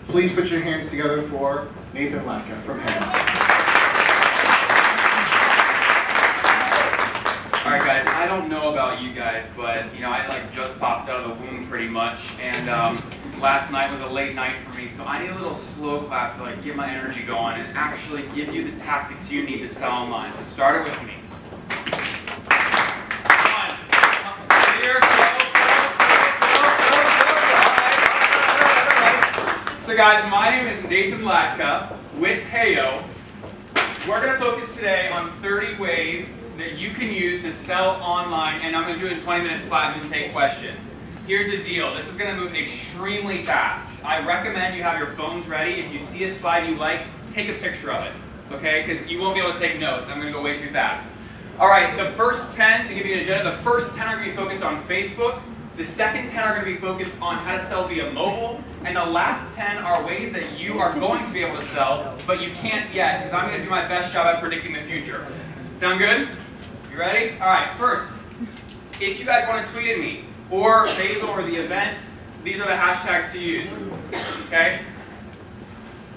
Please put your hands together for Nathan Latka from Heyo. Alright guys, I don't know about you guys, but I just popped out of the womb pretty much, and last night was a late night for me, so I need a little slow clap to get my energy going and actually give you the tactics you need to sell online. So start it with me. Come on. Here, go. So guys, my name is Nathan Latka with Heyo. We're going to focus today on 30 ways that you can use to sell online, and I'm going to do it in 20 minutes flat and then take questions. Here's the deal. This is going to move extremely fast. I recommend you have your phones ready. If you see a slide you like, take a picture of it, okay? Because you won't be able to take notes. I'm going to go way too fast. All right, the first 10, to give you an agenda, the first 10 are going to be focused on Facebook. The second 10 are going to be focused on how to sell via mobile. And the last 10 are ways that you are going to be able to sell, but you can't yet, because I'm going to do my best job at predicting the future. Sound good? You ready? All right, first, if you guys want to tweet at me, or Basil, or the event, these are the hashtags to use, okay?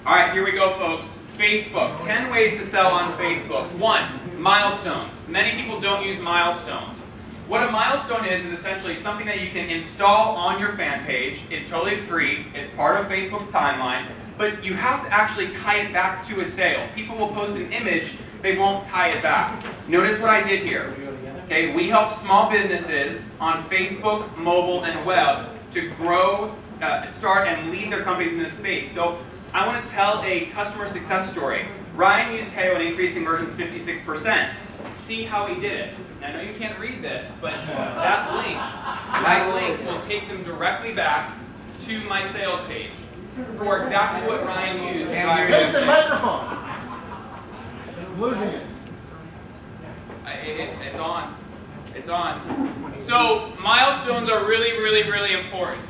All right, here we go, folks. Facebook, 10 ways to sell on Facebook. 1, milestones. Many people don't use milestones. What a milestone is essentially something that you can install on your fan page. It's totally free. It's part of Facebook's timeline, but you have to actually tie it back to a sale. People will post an image, they won't tie it back. Notice what I did here. Okay, we help small businesses on Facebook, mobile, and web to grow, start, and lead their companies in this space. So I want to tell a customer success story. Ryan used Heyo and increased conversions 56%. See how he did it. I know you can't read this, but that link will take them directly back to my sales page for exactly what Ryan used. Here's the microphone. I'm losing it. It's on. It's on. So milestones are really, really, really important.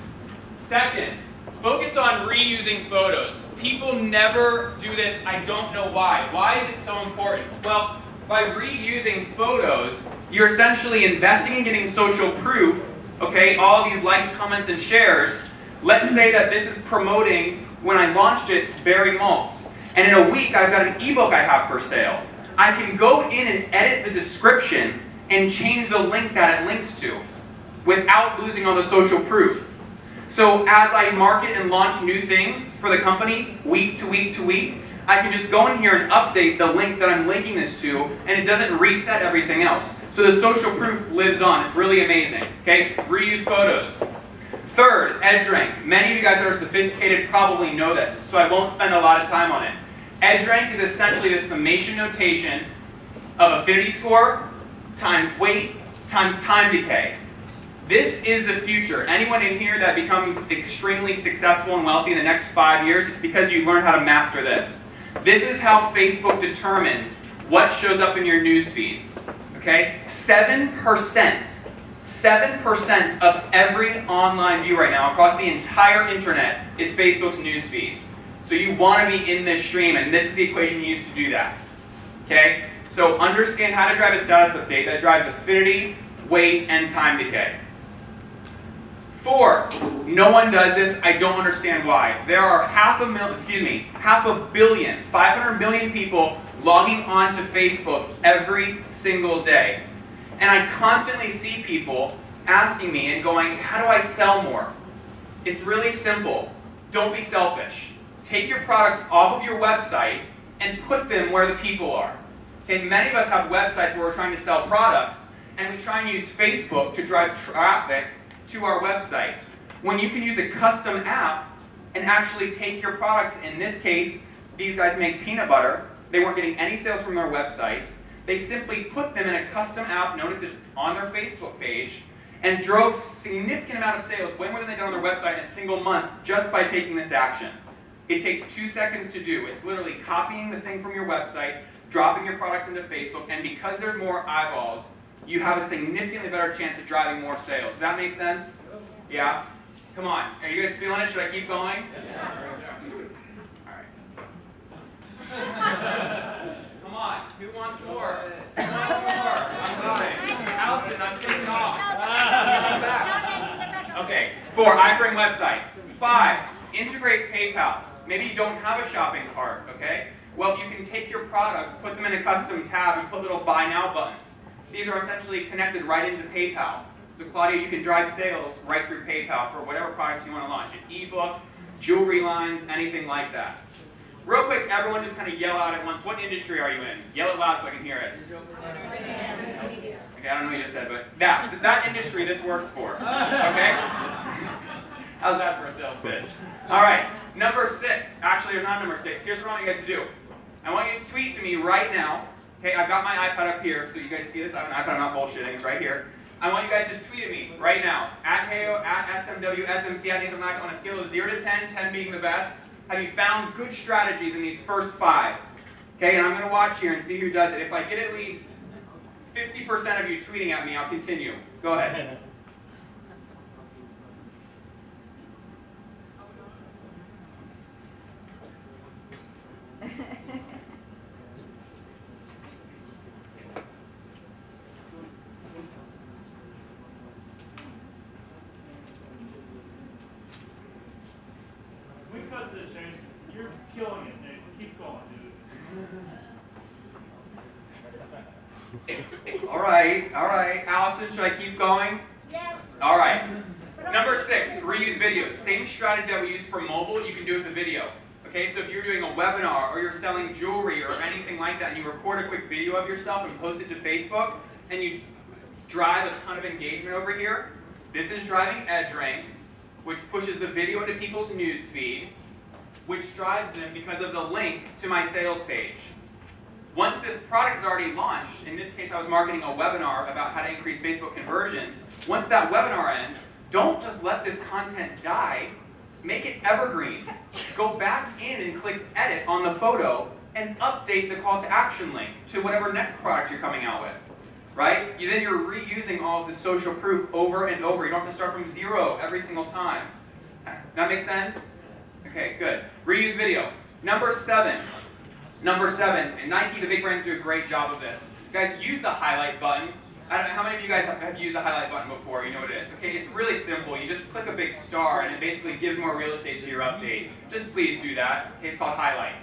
Second, focus on reusing photos. People never do this. I don't know why. Why is it so important? Well, by reusing photos, you're essentially investing in getting social proof, okay, all of these likes, comments, and shares. Let's say that this is promoting, when I launched it, berry malts. And in a week, I've got an ebook I have for sale. I can go in and edit the description and change the link that it links to without losing all the social proof. So as I market and launch new things for the company, week to week to week, I can just go in here and update the link that I'm linking this to, and it doesn't reset everything else. So the social proof lives on. It's really amazing. Okay, reuse photos. Third, edge rank. Many of you guys that are sophisticated probably know this, so I won't spend a lot of time on it. Edge rank is essentially the summation notation of affinity score times weight times time decay. This is the future. Anyone in here that becomes extremely successful and wealthy in the next 5 years, it's because you learned how to master this. This is how Facebook determines what shows up in your newsfeed. Okay? 7% of every online view right now across the entire internet is Facebook's newsfeed. So you want to be in this stream, and this is the equation you use to do that. Okay? So understand how to drive a status update that drives affinity, weight, and time decay. 4, no one does this. I don't understand why. There are 500 million people logging on to Facebook every single day. And I constantly see people asking me and going, how do I sell more? It's really simple. Don't be selfish. Take your products off of your website and put them where the people are. And many of us have websites where we're trying to sell products, and we try and use Facebook to drive traffic to our website, when you can use a custom app and actually take your products. In this case, these guys make peanut butter. They weren't getting any sales from their website. They simply put them in a custom app, notice it's on their Facebook page, and drove significant amount of sales, way more than they've done on their website in a single month, just by taking this action. It takes 2 seconds to do. It's literally copying the thing from your website, dropping your products into Facebook, and because there's more eyeballs, you have a significantly better chance at driving more sales. Does that make sense? Yeah? Come on. Are you guys feeling it? Should I keep going? Yeah. All right. Come on. Who wants more? Who wants more? I'm moving. Allison, I'm taking off. Back. Okay. 4, iframe websites. 5, integrate PayPal. Maybe you don't have a shopping cart, okay? Well, you can take your products, put them in a custom tab, and put little buy now buttons. These are essentially connected right into PayPal. So Claudia, you can drive sales right through PayPal for whatever products you want to launch. An ebook, jewelry lines, anything like that. Real quick, everyone just kind of yell out at once. What industry are you in? Yell it loud so I can hear it. Okay, I don't know what you just said, but that industry this works for. Okay? How's that for a sales pitch? All right, number 6. Actually, there's not number 6. Here's what I want you guys to do. I want you to tweet to me right now. Okay, I've got my iPad up here, so you guys see this. I have an iPad, I'm not bullshitting, it's right here. I want you guys to tweet at me right now. At Heyo, at SMW, SMC, at Nathan Latka, on a scale of 0 to 10, 10 being the best. Have you found good strategies in these first 5? Okay, and I'm going to watch here and see who does it. If I get at least 50% of you tweeting at me, I'll continue. Go ahead. We cut this, James. You're killing it, Nathan. Keep going, dude. All right. Allison, should I keep going? Yes. All right. Number 6, reuse videos. Same strategy that we use for mobile, you can do with the video. Okay, so if you're doing a webinar or you're selling jewelry or anything like that, and you record a quick video of yourself and post it to Facebook, and you drive a ton of engagement over here, this is driving edge rank, which pushes the video into people's newsfeed, which drives them because of the link to my sales page. Once this product is already launched, in this case I was marketing a webinar about how to increase Facebook conversions, once that webinar ends, don't just let this content die, make it evergreen. Go back in and click edit on the photo and update the call to action link to whatever next product you're coming out with. Right? Then you're reusing all of the social proof over and over. You don't have to start from 0 every single time. That makes sense? Okay, good. Reuse video. Number 7. And Nike, the big brands, do a great job of this. Guys, use the highlight button. I don't know how many of you guys have used the highlight button before. You know what it is. Okay, it's really simple. You just click a big star and it basically gives more real estate to your update. Just please do that. Okay, it's called highlight.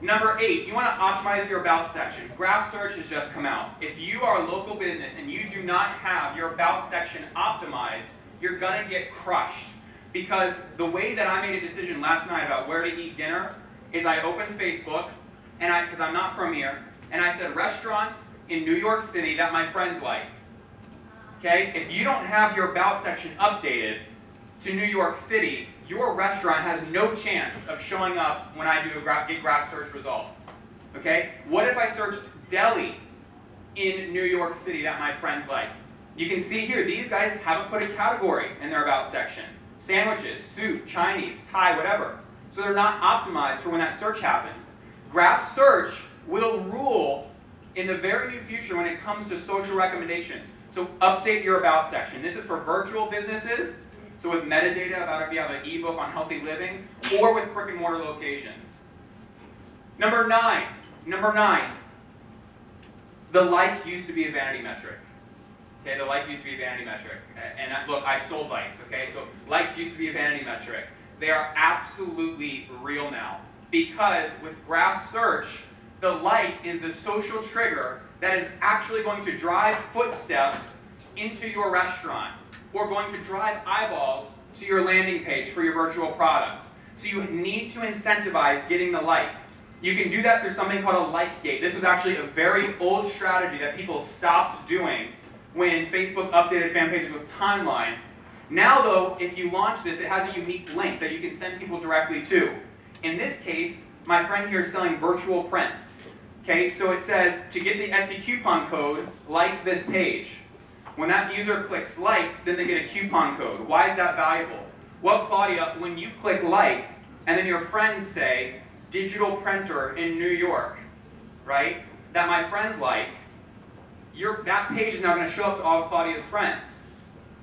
Number 8, you want to optimize your about section. Graph search has just come out. If you are a local business and you do not have your about section optimized, you're going to get crushed. Because the way that I made a decision last night about where to eat dinner is I opened Facebook, and because I'm not from here, and I said restaurants in New York City that my friends like. Okay? If you don't have your about section updated to New York City, your restaurant has no chance of showing up when I do get graph search results. Okay? What if I searched deli in New York City that my friends like? You can see here, these guys haven't put a category in their about section. Sandwiches, soup, Chinese, Thai, whatever. So they're not optimized for when that search happens. Graph search will rule in the very near future when it comes to social recommendations. So update your about section. This is for virtual businesses. So with metadata about if you have an ebook on healthy living, or with brick and mortar locations. Number 9. The like used to be a vanity metric. Okay, the like used to be a vanity metric. And look, I sold likes, okay? So likes used to be a vanity metric. They are absolutely real now. Because with graph search, the like is the social trigger that is actually going to drive footsteps into your restaurant, or going to drive eyeballs to your landing page for your virtual product. So you need to incentivize getting the like. You can do that through something called a like gate. This was actually a very old strategy that people stopped doing when Facebook updated fan pages with timeline. Now though, if you launch this, it has a unique link that you can send people directly to. In this case, my friend here is selling virtual prints. Okay, so it says, to get the Etsy coupon code, like this page. When that user clicks like, then they get a coupon code. Why is that valuable? Well, Claudia, when you click like, and then your friends say, digital printer in New York, right, that my friends like, that page is now going to show up to all of Claudia's friends.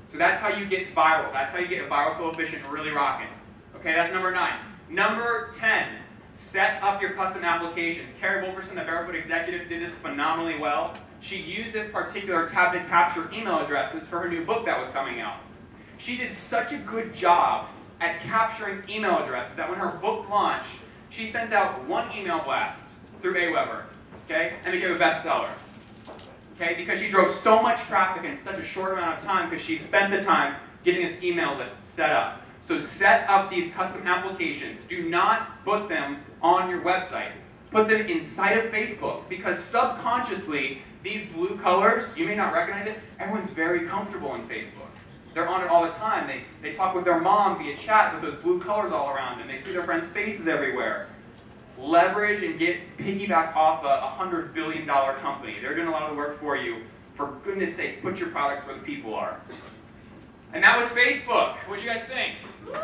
So that's how you get viral. That's how you get a viral coefficient really rocking. Okay, that's number 9. Number 10, set up your custom applications. Carrie Wilkerson, the Barefoot executive, did this phenomenally well. She used this particular tab to capture email addresses for her new book that was coming out. She did such a good job at capturing email addresses that when her book launched, she sent out one email blast through Aweber, okay, and became a bestseller. Okay, because she drove so much traffic in such a short amount of time because she spent the time getting this email list set up. So set up these custom applications. Do not put them on your website. Put them inside of Facebook because subconsciously, these blue colors, you may not recognize it, everyone's very comfortable in Facebook. They're on it all the time. They talk with their mom via chat with those blue colors all around them. They see their friends' faces everywhere. Leverage and get piggyback off a $100 billion company. They're doing a lot of the work for you. For goodness sake, put your products where the people are. And that was Facebook. What do you guys think? Good?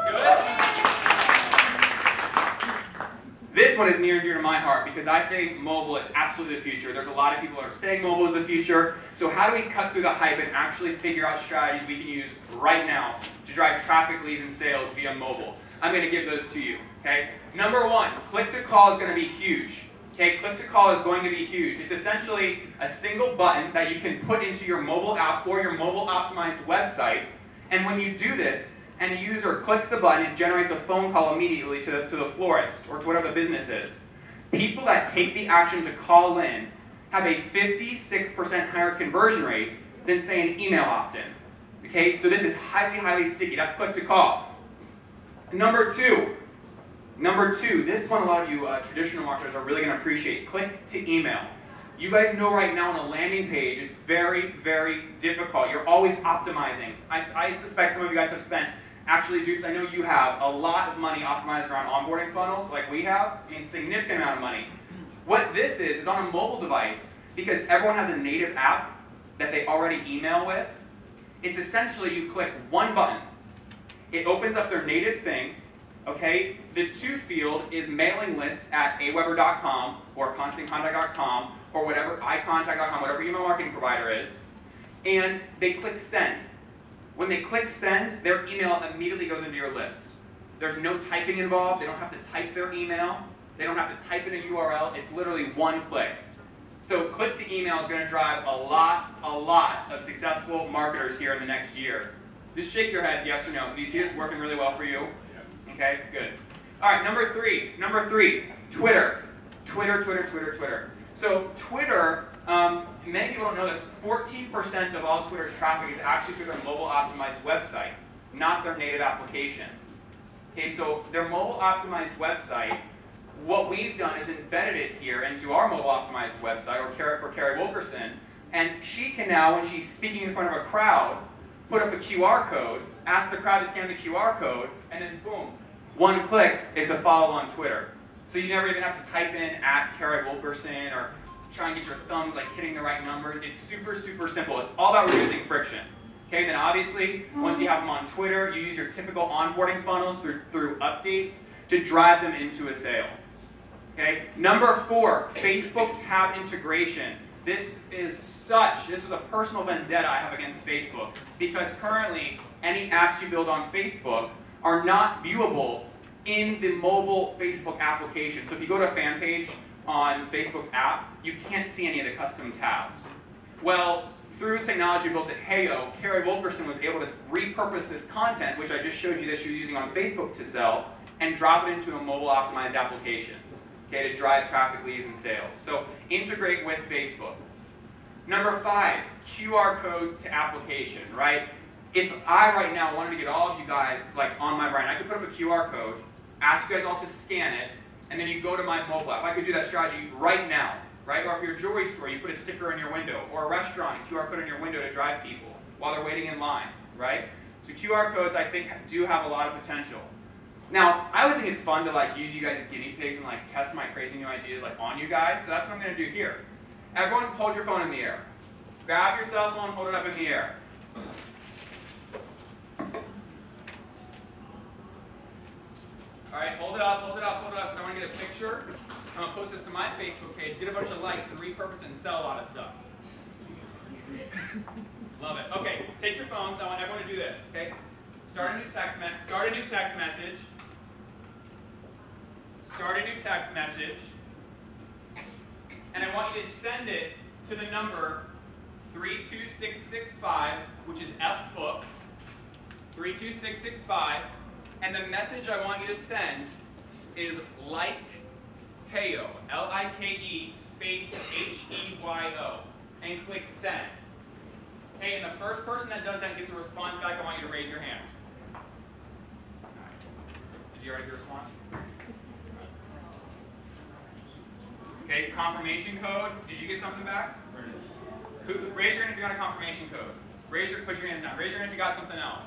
This one is near and dear to my heart because I think mobile is absolutely the future. There's a lot of people that are saying mobile is the future. So how do we cut through the hype and actually figure out strategies we can use right now to drive traffic, leads, and sales via mobile? I'm going to give those to you. Okay? Number one, click-to-call is going to be huge. Okay? Click-to-call is going to be huge. It's essentially a single button that you can put into your mobile app or your mobile-optimized website. And when you do this, and a user clicks the button, it generates a phone call immediately to the florist or to whatever the business is. People that take the action to call in have a 56% higher conversion rate than, say, an email opt-in. Okay? So this is highly, highly sticky. That's click-to-call. Number two, this one a lot of you traditional marketers are really going to appreciate, click to email. You guys know right now on a landing page, it's very, very difficult. You're always optimizing. I suspect some of you guys have spent, actually, Dukes, I know you have a lot of money optimized around onboarding funnels like we have. I mean, significant amount of money. What this is on a mobile device, because everyone has a native app that they already email with, it's essentially you click one button. It opens up their native thing, okay? The to field is mailing list at aweber.com or constantcontact.com or whatever, icontact.com, whatever email marketing provider is, and they click send. When they click send, their email immediately goes into your list. There's no typing involved. They don't have to type their email. They don't have to type in a URL. It's literally one click. So click to email is going to drive a lot of successful marketers here in the next year. Just shake your heads, yes or no. Do you see this working really well for you? Okay, good. All right, number three, Twitter. Twitter. So Twitter, many people don't know this, 14% of all Twitter's traffic is actually through their mobile optimized website, not their native application. Okay, so their mobile optimized website, what we've done is embedded it here into our mobile optimized website, or for Carrie Wilkerson, and she can now, when she's speaking in front of a crowd, put up a QR code, ask the crowd to scan the QR code, and then boom, one click, it's a follow on Twitter. So you never even have to type in @Carrie Wilkerson or try and get your thumbs like hitting the right numbers. It's super, super simple. It's all about reducing friction. Okay, then obviously, once you have them on Twitter, you use your typical onboarding funnels through updates to drive them into a sale. Okay, number 4, Facebook tab integration. This was a personal vendetta I have against Facebook because currently any apps you build on Facebook are not viewable in the mobile Facebook application. So if you go to a fan page on Facebook's app, you can't see any of the custom tabs. Well, through technology built at Heyo, Carrie Wilkerson was able to repurpose this content, which I just showed you that she was using on Facebook to sell, and drop it into a mobile optimized application, okay, to drive traffic, leads, and sales. So integrate with Facebook. Number 5, QR code to application, right? If I right now wanted to get all of you guys like on my brand, I could put up a QR code, ask you guys all to scan it, and then you go to my mobile app. I could do that strategy right now, right? Or if you're a jewelry store, you put a sticker in your window, or a restaurant, a QR code in your window to drive people while they're waiting in line, right? So QR codes, I think, do have a lot of potential. Now, I always think it's fun to like use you guys as guinea pigs and like test my crazy new ideas like on you guys. So that's what I'm going to do here. Everyone, hold your phone in the air. Grab your cell phone, hold it up in the air. All right, hold it up, hold it up, hold it up. So I want to get a picture. I'm going to post this to my Facebook page, get a bunch of likes, and repurpose it and sell a lot of stuff. Love it. Okay, take your phones. I want everyone to do this, okay? Start a new text message. Start a new text message. Start a new text message. And I want you to send it to the number 32665, which is FBOOK, 32665, And the message I want you to send is like Heyo, L-I-K-E space H-E-Y-O, and click send. Okay, and the first person that does that gets a response back. I want you to raise your hand. All right. Did you already get a response? Okay, confirmation code. Did you get something back? Raise your hand if you got a confirmation code. Put your hands down. Raise your hand if you got something else.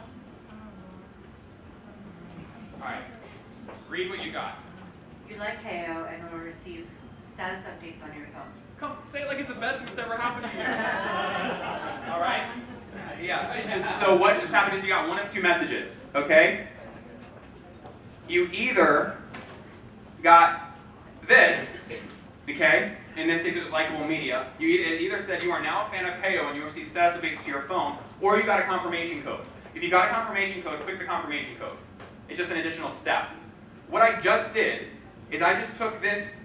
All right. Read what you got. You like Heyo and will receive status updates on your phone. Come, say it like it's the best thing that's ever happened to you. All right? Yeah. So what just happened is you got one of two messages, okay? You either got this, okay? In this case, it was likable media. It either said you are now a fan of Heyo and you receive status updates to your phone, or you got a confirmation code. If you got a confirmation code, click the confirmation code. It's just an additional step. What I just did is I just took this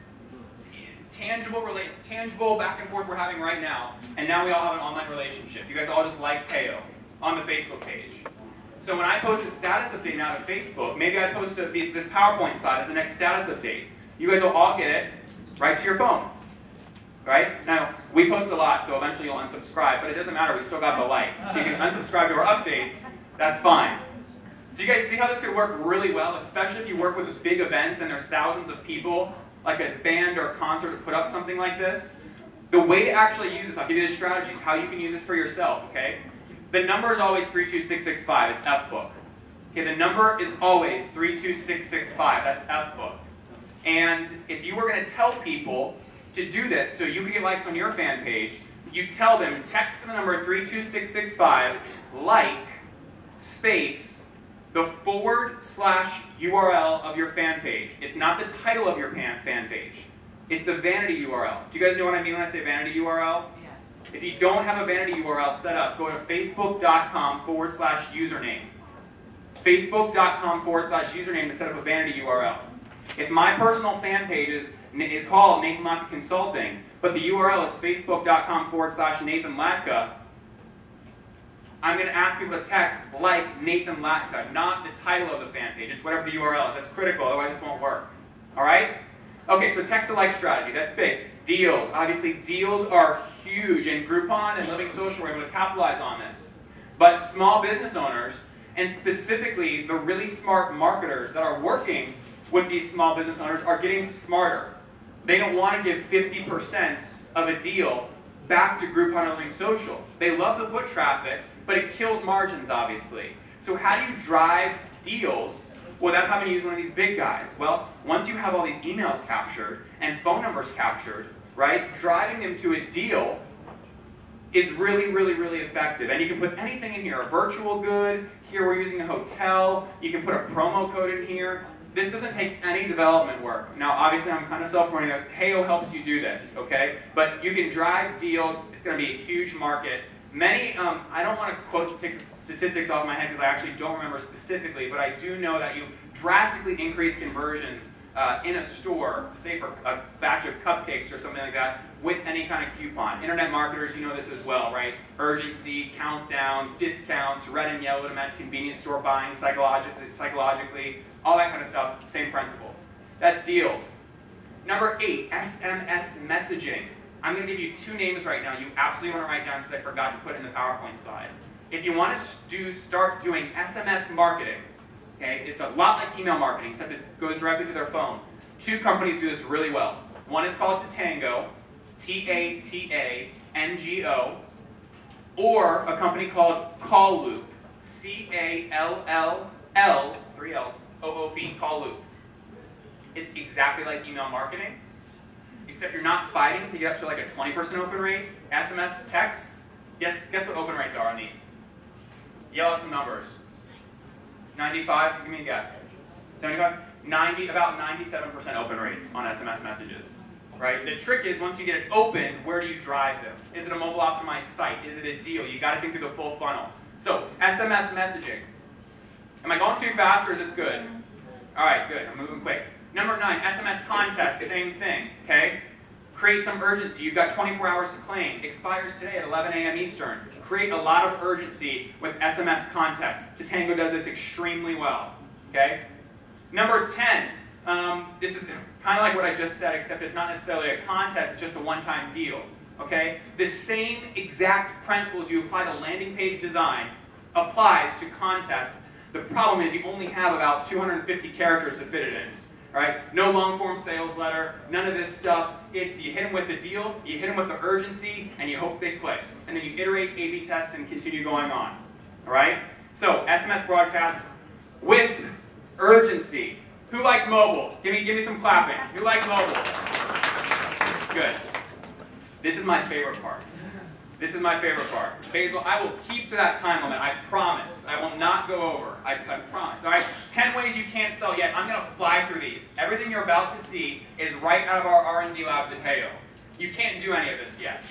tangible back and forth we're having right now, and now we all have an online relationship. You guys all just liked Heyo on the Facebook page. So when I post a status update now to Facebook, maybe I post this PowerPoint slide as the next status update. You guys will all get it right to your phone. Right? Now, we post a lot, so eventually you'll unsubscribe, but it doesn't matter, we still got the like. So you can unsubscribe to our updates, that's fine. So you guys see how this could work really well, especially if you work with big events and there's thousands of people, like a band or a concert to put up something like this? The way to actually use this, I'll give you the strategy, how you can use this for yourself, okay? The number is always 32665, it's F-book. Okay, the number is always 32665, that's F-book. And if you were going to tell people to do this so you can get likes on your fan page, you tell them, text the number 32665, like, space, the /URL of your fan page. It's not the title of your fan page. It's the vanity URL. Do you guys know what I mean when I say vanity URL? Yes. If you don't have a vanity URL set up, go to facebook.com/username. Facebook.com/username to set up a vanity URL. If my personal fan page is called Nathan Latka Consulting, but the URL is facebook.com/Nathan Latka, I'm going to ask people to text like Nathan Latka, not the title of the fan page. It's whatever the URL is. That's critical, otherwise this won't work. All right? Okay, so text to like strategy. That's big. Deals. Obviously, deals are huge, and Groupon and Living Social were able to capitalize on this. But small business owners, and specifically the really smart marketers that are working with these small business owners, are getting smarter. They don't want to give 50% of a deal back to Groupon or Living Social. They love the foot traffic, but it kills margins, obviously. So how do you drive deals without having to use one of these big guys? Well, once you have all these emails captured and phone numbers captured, right, driving them to a deal is really, really, really effective. And you can put anything in here, a virtual good. Here we're using a hotel. You can put a promo code in here. This doesn't take any development work. Now, obviously, I'm kind of self-running. Heyo helps you do this, okay? But you can drive deals. It's going to be a huge market. Many, I don't want to quote statistics off my head because I actually don't remember specifically, but I do know that you drastically increase conversions in a store, say for a batch of cupcakes or something like that, with any kind of coupon. Internet marketers, you know this as well, right? Urgency, countdowns, discounts, red and yellow to match convenience store buying psychologically, all that kind of stuff, same principle. That's deals. Number 8, SMS messaging. I'm going to give you 2 names right now you absolutely want to write down because I forgot to put in the PowerPoint slide. If you want to start doing SMS marketing, okay, it's a lot like email marketing, except it goes directly to their phone. 2 companies do this really well. One is called Tatango, T-A-T-A-N-G-O, or a company called Call Loop, C-A-L-L-L, 3 L's, O-O-P, Call Loop. It's exactly like email marketing, except you're not fighting to get up to like a 20% open rate. SMS texts, guess what open rates are on these? Yell out some numbers. 95, give me a guess. 75? 90, about 97% open rates on SMS messages. Right? The trick is once you get it open, where do you drive them? Is it a mobile optimized site? Is it a deal? You got to think through the full funnel. So, SMS messaging. Am I going too fast or is this good? All right, good. I'm moving quick. Number 9, SMS Contest, same thing, okay? Create some urgency. You've got 24 hours to claim. Expires today at 11 a.m. Eastern. Create a lot of urgency with SMS Contests. Tatango does this extremely well. Okay? Number 10, this is kind of like what I just said, except it's not necessarily a contest, it's just a one-time deal. Okay? The same exact principles you apply to landing page design applies to contests. The problem is you only have about 250 characters to fit it in. Right? No long-form sales letter, none of this stuff. It's you hit them with the deal, you hit them with the urgency, and you hope they click. And then you iterate, A/B test, and continue going on. All right? So, SMS broadcast with urgency. Who likes mobile? Give me some clapping. Who likes mobile? Good. This is my favorite part. This is my favorite part. Basil, I will keep to that time limit. I promise. I will not go over. I promise. All right? 10 ways you can't sell yet. I'm going to fly through these. Everything you're about to see is right out of our R&D labs at Heyo. You can't do any of this yet.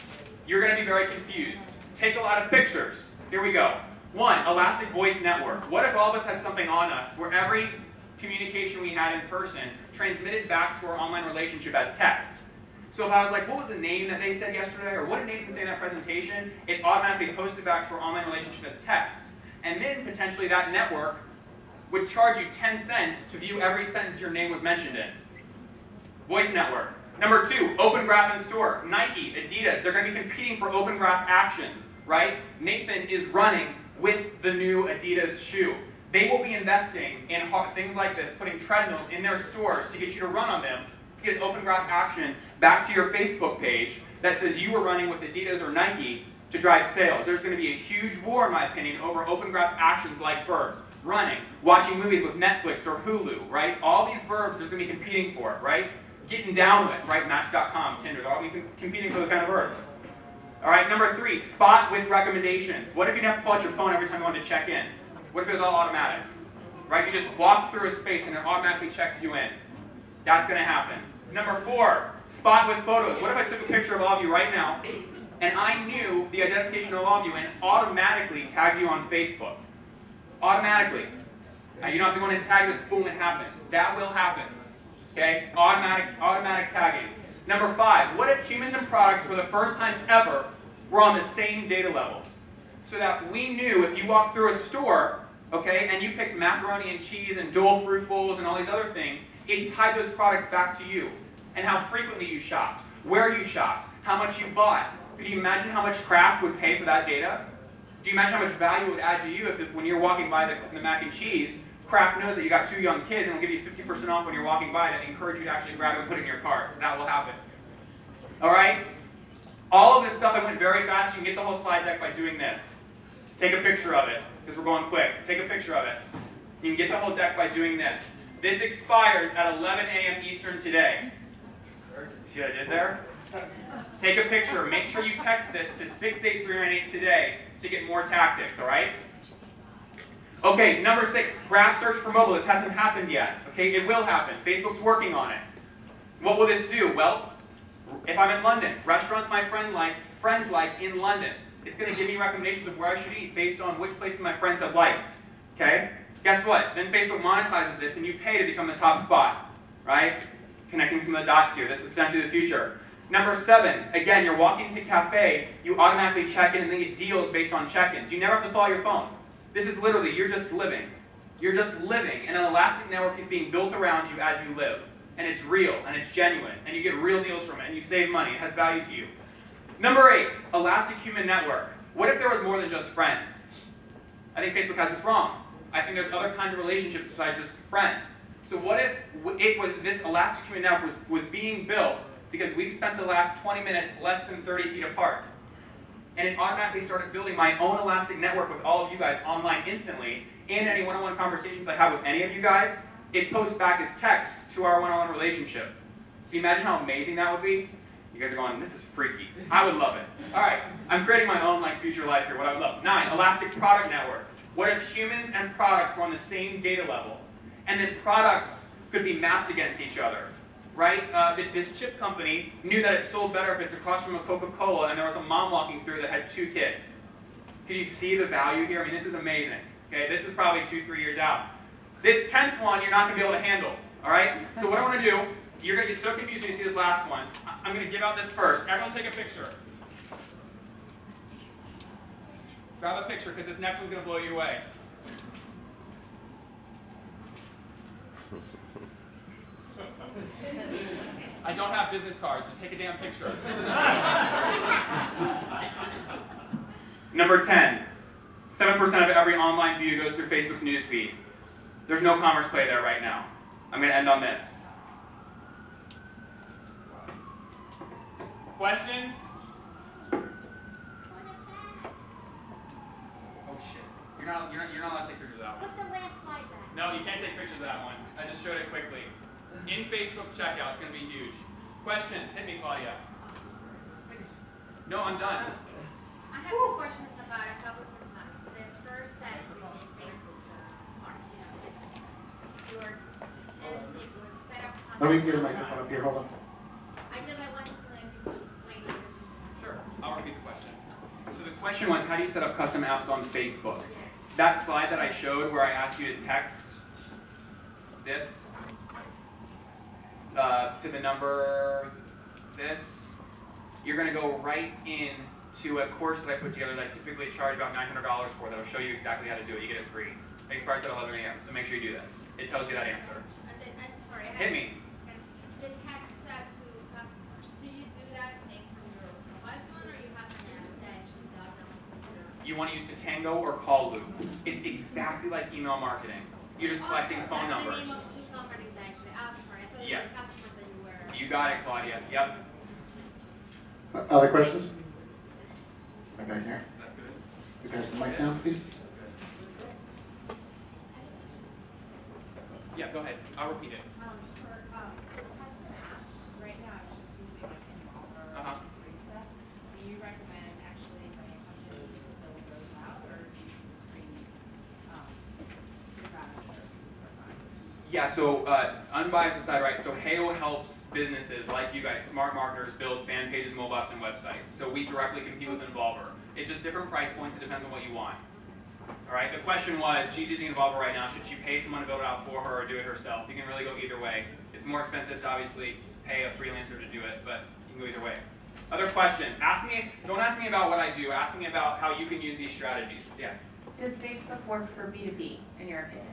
You're going to be very confused. Take a lot of pictures. Here we go. 1, elastic voice network. What if all of us had something on us where every communication we had in person transmitted back to our online relationship as text? So if I was like, what was the name that they said yesterday, or what did Nathan say in that presentation, it automatically posted back to our online relationship as text. And then potentially that network would charge you 10 cents to view every sentence your name was mentioned in. Voice network. Number 2, open graph in store. Nike, Adidas, they're going to be competing for open graph actions, right? Nathan is running with the new Adidas shoe. They will be investing in things like this, putting treadmills in their stores to get you to run on them, to get an open graph action back to your Facebook page that says you were running with Adidas or Nike to drive sales. There's going to be a huge war, in my opinion, over open graph actions like verbs. Running, watching movies with Netflix or Hulu, right? All these verbs there's going to be competing for it, right? Getting down with, right? Match.com, Tinder, they're all going to be competing for those kind of verbs. All right, number 3, spot with recommendations. What if you didn't have to pull out your phone every time you wanted to check in? What if it was all automatic? Right? You just walk through a space and it automatically checks you in. That's going to happen. Number 4, spot with photos. What if I took a picture of all of you right now, and I knew the identification of all of you and automatically tagged you on Facebook? Automatically. Now, you don't have to go in and tag us, boom, it happens. That will happen. Okay? Automatic tagging. Number 5, what if humans and products for the first time ever were on the same data level? So that we knew if you walked through a store, okay, and you picked macaroni and cheese and Dole fruit bowls and all these other things, it tied those products back to you. And how frequently you shopped, where you shopped, how much you bought. Could you imagine how much Kraft would pay for that data? Do you imagine how much value it would add to you if when you're walking by the mac and cheese, Kraft knows that you got 2 young kids and will give you 50% off when you're walking by to encourage you to actually grab it and put it in your cart. That will happen. All right? All of this stuff, I went very fast. You can get the whole slide deck by doing this. Take a picture of it, because we're going quick. Take a picture of it. You can get the whole deck by doing this. This expires at 11 a.m. Eastern today. See what I did there? Take a picture. Make sure you text this to 68398 today to get more tactics, all right? Okay, number 6, graph search for mobile. This hasn't happened yet. Okay, it will happen. Facebook's working on it. What will this do? Well, if I'm in London, restaurants my friends like in London, it's going to give me recommendations of where I should eat based on which places my friends have liked. Okay? Guess what? Then Facebook monetizes this and you pay to become the top spot. Right? Connecting some of the dots here. This is potentially the future. Number 7, again, you're walking to a cafe, you automatically check in and then get deals based on check-ins. You never have to pull out your phone. This is literally, you're just living. You're just living, and an elastic network is being built around you as you live. And it's real, and it's genuine, and you get real deals from it, and you save money. It has value to you. Number 8, elastic human network. What if there was more than just friends? I think Facebook has this wrong. I think there's other kinds of relationships besides just friends. So what if this elastic human network was being built because we've spent the last 20 minutes less than 30 feet apart? And it automatically started building my own elastic network with all of you guys online instantly. In any one-on-one conversations I have with any of you guys, it posts back as text to our one-on-one relationship. Can you imagine how amazing that would be? You guys are going, this is freaky. I would love it. All right, I'm creating my own future life here, what I would love. 9, elastic product network. What if humans and products were on the same data level? And then products could be mapped against each other. Right? This chip company knew that it sold better if it's across from a Coca-Cola and there was a mom walking through that had 2 kids. Can you see the value here? I mean, this is amazing. Okay, this is probably 2-3 years out. This 10th one, you're not going to be able to handle. All right? So what I want to do, you're going to get so confused when you see this last one. I'm going to give out this first. Everyone take a picture. Grab a picture because this next one's going to blow you away. I don't have business cards, so take a damn picture. Number 10. 7% of every online view goes through Facebook's newsfeed. There's no commerce play there right now. I'm going to end on this. Questions? Oh shit. You're not allowed to take pictures of that one. Put the last slide back. No, you can't take pictures of that one. I just showed it quickly. In Facebook checkout, it's going to be huge. Questions? Hit me, Claudia. No, I'm done. I have two questions about a couple of slides. The first set in Facebook part. Your tentative was set up. Let me get a microphone up here. Hold on. I wanted to let people explain it. Sure. I'll repeat the question. So the question was, how do you set up custom apps on Facebook? Yes. That slide that I showed where I asked you to text this to the number this, you're going to go right into a course that I put together that I typically charge about $900 for that will show you exactly how to do it. You get it free. It expires at 11 a.m., so make sure you do this. It tells you that answer. Sorry, Hit me. The text that to customers, do you do that say from your mobile phone or you have an app that actually does on the computer? You want to use Tatango or Call Loop. It's exactly like email marketing. You're just collecting phone numbers. That's the name of two companies actually. Oh, sorry, I thought you Yes. were customers that you were. You got it, Claudia. Yep. Other questions? Right back here. Is that good? You pass the mic down, please. Yeah, go ahead. I'll repeat it. For custom apps, right now I was just using like Involver Uh-huh. free stuff. Do you recommend actually running a company to build those out, or do you free products or fine? Yeah, so unbiased aside, right? So Heyo helps businesses like you guys, smart marketers, build fan pages, mobile apps, and websites. So we directly compete with Involver. It's just different price points. It depends on what you want. All right. The question was, she's using Involver right now. Should she pay someone to build it out for her or do it herself? You can really go either way. It's more expensive to obviously pay a freelancer to do it, but you can go either way. Other questions? Don't ask me about what I do. Ask me about how you can use these strategies. Yeah. Does Facebook work for B2B, in your opinion?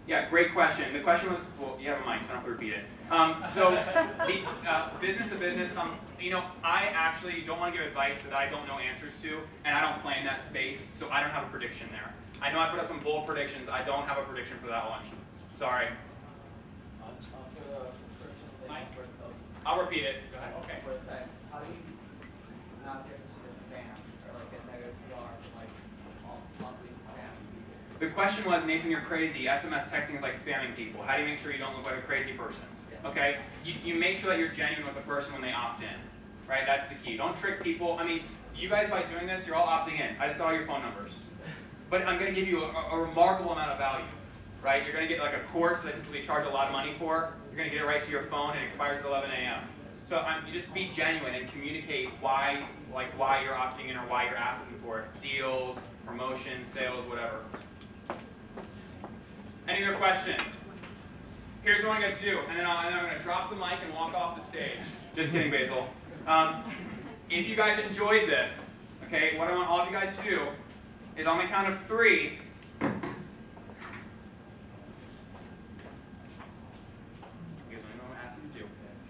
Yeah, great question. The question was, well, you have a mic, so I don't have to repeat it. So, the business to business, you know, I actually don't want to give advice that I don't know answers to, and I don't play in that space, so I don't have a prediction there. I know I put up some bold predictions. I don't have a prediction for that one. Sorry. Mike? I'll repeat it. Go ahead. Okay. For text, how do you not get into the spam or like get negative PR from like possibly spam? The question was, Nathan, you're crazy. SMS texting is like spamming people. How do you make sure you don't look like a crazy person? Yes. Okay? You make sure that you're genuine with the person when they opt in. Right? That's the key. Don't trick people. I mean, you guys, by doing this, you're all opting in. I just got all your phone numbers. But I'm going to give you a remarkable amount of value. Right? You're going to get like a course that I typically charge a lot of money for. You're going to get it right to your phone. It expires at 11 a.m. So you just be genuine and communicate why you're opting in or why you're asking for it. Deals, promotions, sales, whatever. Any other questions? Here's what I'm going to do, and then I'm going to drop the mic and walk off the stage. Just kidding, Basil. If you guys enjoyed this, okay, what I want all of you guys to do is on the count of 3,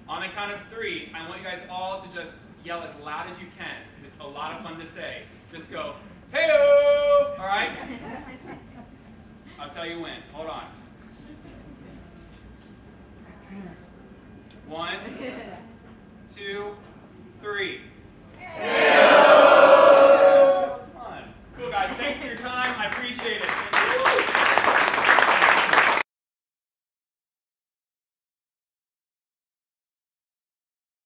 on the count of 3, I want you guys all to just yell as loud as you can, because it's a lot of fun to say. Just go, Heyo! All right? I'll tell you when. Hold on. 1, 2, 3. Heyo! That was fun. Cool, guys. Thanks for your time. I appreciate it.